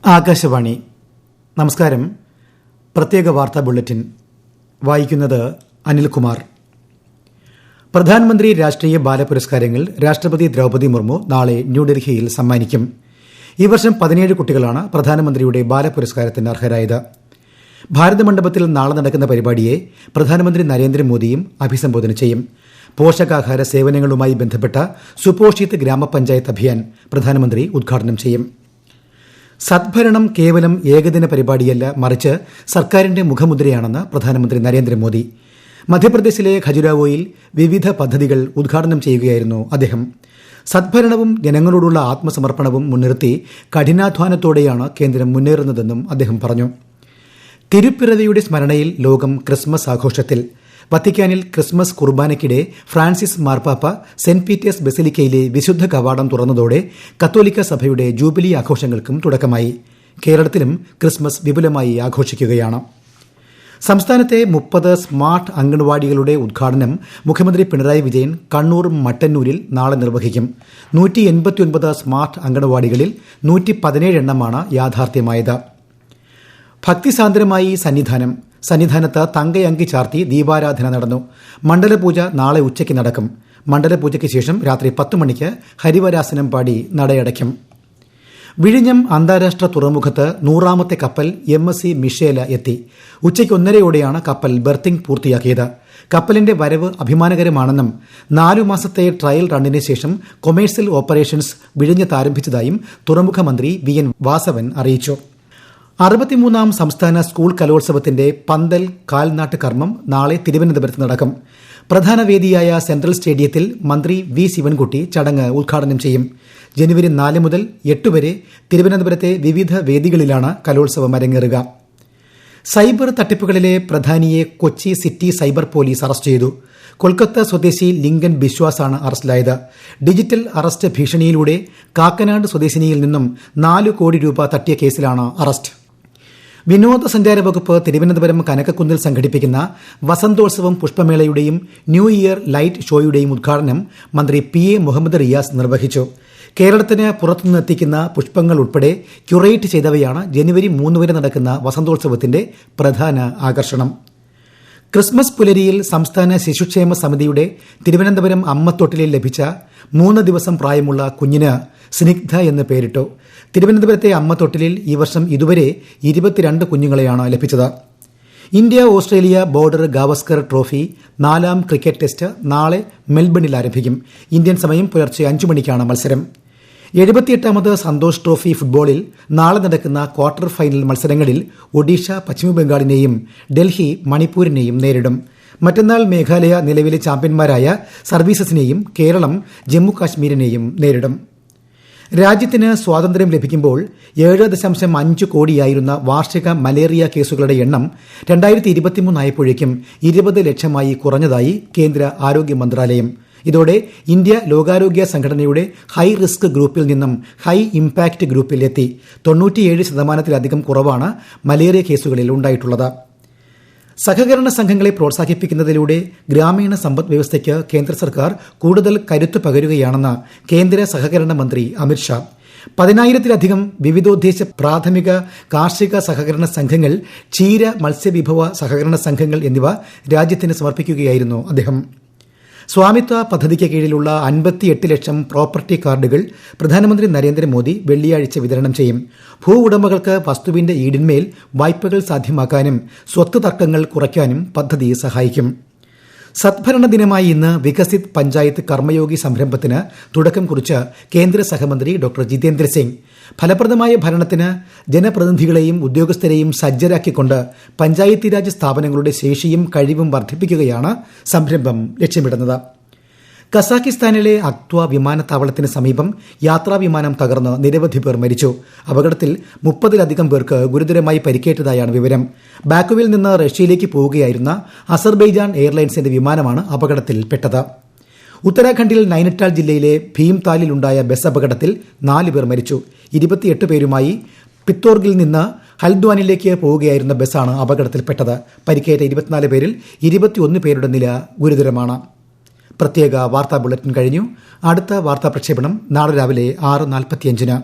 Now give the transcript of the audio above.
ആകാശവാണി. നമസ്കാരം. പ്രത്യേക വാർത്താ ബുള്ളറ്റിൻ വായിക്കുന്നത് അനിൽകുമാർ. പ്രധാനമന്ത്രി രാഷ്ട്രീയ ബാല പുരസ്കാരങ്ങൾ രാഷ്ട്രപതി ദ്രൌപദി മുർമു നാളെ ന്യൂഡൽഹിയിൽ സമ്മാനിക്കും. ഈ വർഷം 17 കുട്ടികളാണ് പ്രധാനമന്ത്രിയുടെ ബാല പുരസ്കാരത്തിന് അർഹരായത്. ഭാരത മണ്ഡപത്തിൽ നാളെ നടക്കുന്ന പരിപാടിയെ പ്രധാനമന്ത്രി നരേന്ദ്രമോദിയും അഭിസംബോധന ചെയ്യും. പോഷകാഹാര സേവനങ്ങളുമായി ബന്ധപ്പെട്ട സുപോഷിത് ഗ്രാമപഞ്ചായത്ത് അഭിയാൻ പ്രധാനമന്ത്രി ഉദ്ഘാടനം ചെയ്യും. സദ്ഭരണം കേവലം ഏകദിന പരിപാടിയല്ല, മറിച്ച് സർക്കാരിന്റെ മുഖമുദ്രയാണെന്ന് പ്രധാനമന്ത്രി നരേന്ദ്രമോദി. മധ്യപ്രദേശിലെ ഖജുരാവോയിൽ വിവിധ പദ്ധതികൾ ഉദ്ഘാടനം ചെയ്യുകയായിരുന്നു അദ്ദേഹം. സദ്ഭരണവും ജനങ്ങളോടുള്ള ആത്മസമർപ്പണവും മുൻനിർത്തി കഠിനാധ്വാനത്തോടെയാണ് കേന്ദ്രം മുന്നേറുന്നതെന്നും അദ്ദേഹം പറഞ്ഞു. തിരുപ്പിറവിയുടെ സ്മരണയിൽ ലോകം ക്രിസ്മസ് ആഘോഷത്തിൽ. വത്തിക്കാനിൽ ക്രിസ്മസ് കുർബാനയ്ക്കിടെ ഫ്രാൻസിസ് മാർപ്പാപ്പ സെന്റ് പീറ്റേഴ്സ് ബസിലിക്കയിലെ വിശുദ്ധ കവാടം തുറന്നതോടെ കത്തോലിക്ക സഭയുടെ ജൂബിലി ആഘോഷങ്ങൾക്കും തുടക്കമായി. കേരളത്തിലും ക്രിസ്മസ് വിപുലമായി ആഘോഷിക്കുകയാണ്. സംസ്ഥാനത്തെ 30 സ്മാർട്ട് അംഗൻവാടികളുടെ ഉദ്ഘാടനം മുഖ്യമന്ത്രി പിണറായി വിജയൻ കണ്ണൂർ മട്ടന്നൂരിൽ നാളെ നിർവഹിക്കും. 189 സ്മാർട്ട് അംഗൻവാടികളിൽ 117 എണ്ണമാണ് യാഥാർത്ഥ്യമായത്. ഭക്തിസാന്ദ്രമായി സന്നിധാനത്ത് തങ്കയങ്കി ചാർത്തി ദീപാരാധന നടന്നു. മണ്ഡലപൂജ നാളെ ഉച്ചയ്ക്ക് നടക്കും. മണ്ഡലപൂജയ്ക്ക് ശേഷം രാത്രി 10 മണിക്ക് ഹരിവരാസനം പാടി നടയടയ്ക്കും. വിഴിഞ്ഞം അന്താരാഷ്ട്ര തുറമുഖത്ത് 100ാമത്തെ കപ്പൽ MSC മിഷേല എത്തി. ഉച്ചയ്ക്ക് 1:30 കപ്പൽ ബെർത്തിംഗ് പൂർത്തിയാക്കിയത്. കപ്പലിന്റെ വരവ് അഭിമാനകരമാണെന്നും 4 മാസത്തെ ട്രയൽ റണ്ണിന് ശേഷം കൊമേഴ്സ്യൽ ഓപ്പറേഷൻസ് വിഴിഞ്ഞത്ത് ആരംഭിച്ചതായും തുറമുഖ മന്ത്രി VN വാസവൻ അറിയിച്ചു. 63ാം സംസ്ഥാന സ്കൂൾ കലോത്സവത്തിന്റെ പന്തൽ കാൽനാട്ട് കർമ്മം നാളെ തിരുവനന്തപുരത്ത് നടക്കും. പ്രധാന വേദിയായ സെൻട്രൽ സ്റ്റേഡിയത്തിൽ മന്ത്രി V ശിവൻകുട്ടി ചടങ്ങ് ഉദ്ഘാടനം ചെയ്യും. ജനുവരി 4 മുതൽ 8 വരെ തിരുവനന്തപുരത്തെ വിവിധ വേദികളിലാണ് കലോത്സവം അരങ്ങേറുക. സൈബർ തട്ടിപ്പുകളിലെ പ്രധാനിയെ Kochi city cyber police arrest ചെയ്തു. കൊൽക്കത്ത സ്വദേശി ലിങ്കൻ ബിശ്വാസാണ് അറസ്റ്റിലായത്. ഡിജിറ്റൽ അറസ്റ്റ് ഭീഷണിയിലൂടെ കാക്കനാട് സ്വദേശിനിയിൽ നിന്നും 4 കോടി രൂപ തട്ടിയ കേസിലാണ് അറസ്റ്റ്. വിനോദസഞ്ചാര വകുപ്പ് തിരുവനന്തപുരം കനകക്കുന്നിൽ സംഘടിപ്പിക്കുന്ന വസന്തോത്സവം പുഷ്പമേളയുടെയും ന്യൂ ഇയർ ലൈറ്റ് ഷോയുടെയും ഉദ്ഘാടനം മന്ത്രി PA മുഹമ്മദ് റിയാസ് നിർവഹിച്ചു. കേരളത്തിന് പുറത്തുനിന്ന് എത്തിക്കുന്ന പുഷ്പങ്ങൾ ഉൾപ്പെടെ ക്യൂറേറ്റ് ചെയ്തവയാണ് ജനുവരി 3 വരെ നടക്കുന്ന വസന്തോത്സവത്തിന്റെ പ്രധാന ആകർഷണം. ക്രിസ്മസ് പുലരിയിൽ സംസ്ഥാന ശിശുക്ഷേമ സമിതിയുടെ തിരുവനന്തപുരം അമ്മത്തൊട്ടിലിൽ ലഭിച്ച 3 ദിവസം പ്രായമുള്ള കുഞ്ഞിന് സ്നിഗ്ധ എന്ന് പേരിട്ടു. തിരുവനന്തപുരത്തെ അമ്മത്തൊട്ടിലിൽ ഈ വർഷം ഇതുവരെ 22 കുഞ്ഞുങ്ങളെയാണ് ലഭിച്ചത്. India Australia border Gavaskar trophy 4ാം cricket test നാളെ മെൽബണിൽ ആരംഭിക്കും. ഇന്ത്യൻ സമയം പുലർച്ചെ 5 മണിക്കാണ് മത്സരം. 78ാമത് സന്തോഷ് ട്രോഫി ഫുട്ബോളിൽ നാളെ നടക്കുന്ന ക്വാർട്ടർ ഫൈനൽ മത്സരങ്ങളിൽ ഒഡീഷ പശ്ചിമബംഗാളിനെയും ഡൽഹി മണിപ്പൂരിനെയും നേരിടും. മറ്റന്നാൾ മേഘാലയ നിലവിലെ ചാമ്പ്യന്മാരായ സർവീസസിനെയും കേരളം ജമ്മു കാശ്മീരിനെയും നേരിടും. രാജ്യത്തിന് സ്വാതന്ത്ര്യം ലഭിക്കുമ്പോൾ 7.5 കോടിയായിരുന്ന വാർഷിക മലേറിയ കേസുകളുടെ എണ്ണം 2023 ആയപ്പോഴേക്കും 20 ലക്ഷമായി കുറഞ്ഞതായി കേന്ദ്ര ആരോഗ്യ മന്ത്രാലയം. ഇതോടെ ഇന്ത്യ ലോകാരോഗ്യ സംഘടനയുടെ ഹൈ റിസ്ക് ഗ്രൂപ്പിൽ നിന്നും ഹൈ ഇംപാക്ട് ഗ്രൂപ്പിൽ എത്തി. 97% കുറവാണ് മലേറിയ കേസുകളിൽ ഉണ്ടായിട്ടുള്ളത്. സഹകരണ സംഘങ്ങളെ പ്രോത്സാഹിപ്പിക്കുന്നതിലൂടെ ഗ്രാമീണ സമ്പദ് വ്യവസ്ഥയ്ക്ക് കേന്ദ്ര സർക്കാർ കൂടുതൽ കരുത്ത് പകരുകയാണെന്ന് കേന്ദ്ര സഹകരണ മന്ത്രി അമിത് ഷാ. 10,000-ലധികം വിവിധോദ്ദേശ പ്രാഥമിക കാർഷിക സഹകരണ സംഘങ്ങൾ, ക്ഷീര മത്സ്യവിഭവ സഹകരണ സംഘങ്ങൾ എന്നിവ രാജ്യത്തിന് സമർപ്പിക്കുകയായിരുന്നു അദ്ദേഹം. സ്വാമിത്വ പദ്ധതിക്ക് കീഴിലുള്ള 58 ലക്ഷം പ്രോപ്പർട്ടി കാർഡുകൾ പ്രധാനമന്ത്രി നരേന്ദ്രമോദി വെള്ളിയാഴ്ച വിതരണം ചെയ്യും. ഭൂവുടമകൾക്ക് വസ്തുവിന്റെ ഈടിന്മേൽ വായ്പകൾ സാധ്യമാക്കാനും സ്വത്ത് തർക്കങ്ങൾ കുറയ്ക്കാനും പദ്ധതി സഹായിക്കും. സദ്ഭരണ ദിനമായി ഇന്ന് വികസിത് പഞ്ചായത്ത് കർമ്മയോഗി സംരംഭത്തിന് തുടക്കം കുറിച്ച് കേന്ദ്ര സഹമന്ത്രി ഡോക്ടർ ജിതേന്ദ്ര സിംഗ്. ഫലപ്രദമായ ഭരണത്തിന് ജനപ്രതിനിധികളെയും ഉദ്യോഗസ്ഥരെയും സജ്ജരാക്കിക്കൊണ്ട് പഞ്ചായത്തി രാജ് സ്ഥാപനങ്ങളുടെ ശേഷിയും കഴിവും വർദ്ധിപ്പിക്കുകയാണ് സംരംഭം ലക്ഷ്യമിടുന്നത്. കസാഖിസ്ഥാനിലെ അക്ത്വ വിമാനത്താവളത്തിന് സമീപം യാത്രാ വിമാനം തകർന്ന് നിരവധി പേർ മരിച്ചു. അപകടത്തിൽ 30-ലധികം പേർക്ക് ഗുരുതരമായി പരിക്കേറ്റതായാണ് വിവരം. ബാക്കുവിൽ നിന്ന് റഷ്യയിലേക്ക് പോവുകയായിരുന്ന അസർബൈജാൻ എയർലൈൻസിന്റെ വിമാനമാണ് അപകടത്തിൽപ്പെട്ടത്. ഉത്തരാഖണ്ഡിൽ നൈനിറ്റാൾ ജില്ലയിലെ ഭീംതാലിലുണ്ടായ ബസ് അപകടത്തിൽ 4 പേർ മരിച്ചു. 28 പേരുമായി പിത്തോർഗിൽ നിന്ന് ഹൽദ്വാനിലേക്ക് പോവുകയായിരുന്ന ബസ്സാണ് അപകടത്തിൽപ്പെട്ടത്. പരിക്കേറ്റ 24 പേരിൽ 21 പേരുടെ നില ഗുരുതരമാണ്. പ്രത്യേക വാർത്താ ബുള്ളറ്റിൻ കഴിഞ്ഞു. അടുത്ത വാർത്താ പ്രക്ഷേപണം നാളെ രാവിലെ 6:45.